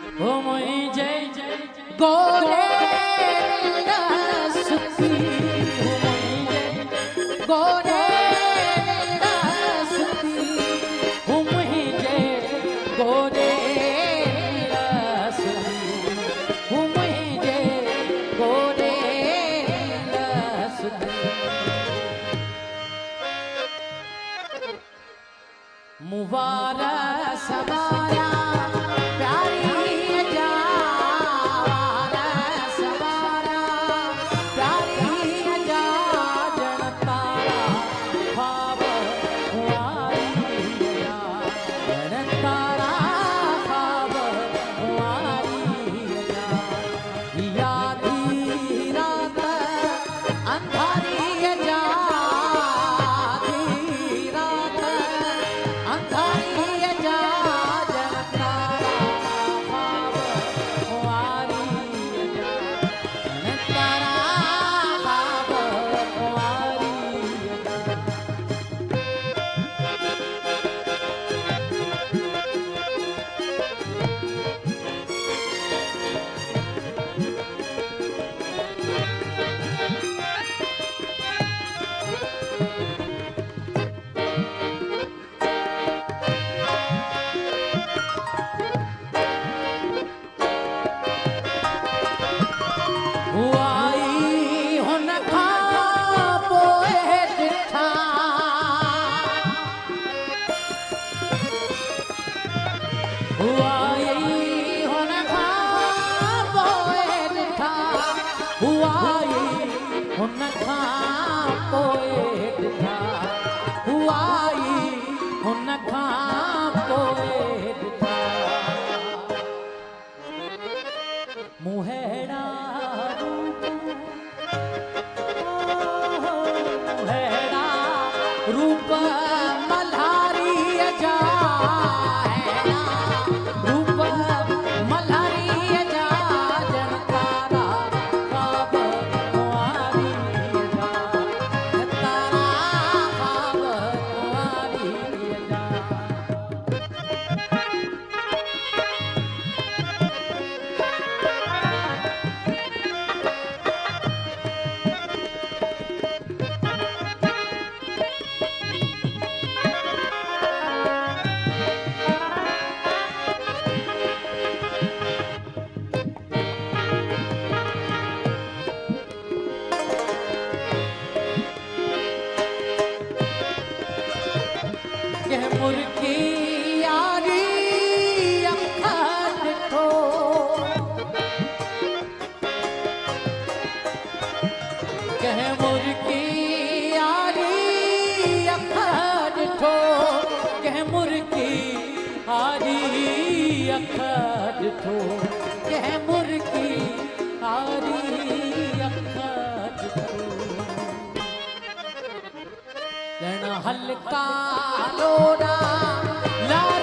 ओ मोई जय गोरे सुखी ओ मोई जय गोरे सुखी ओ मोई जय गोरे सुखी ओ मोई जय गोरे सुखी मुबारा सवारा मुहेड़ा रूप मल्हारी जा रूप मल्हारी जा जनतारा खाब कुंवारी जा तारा खाब कुंवारी जा मुर्गी यारी अखर ठो कह मुर्गी यारी अखर ठो कह मुर्गी यारी अखर ठो कह मुर्गी यारी अखर ठो हल्का लोड़ा ला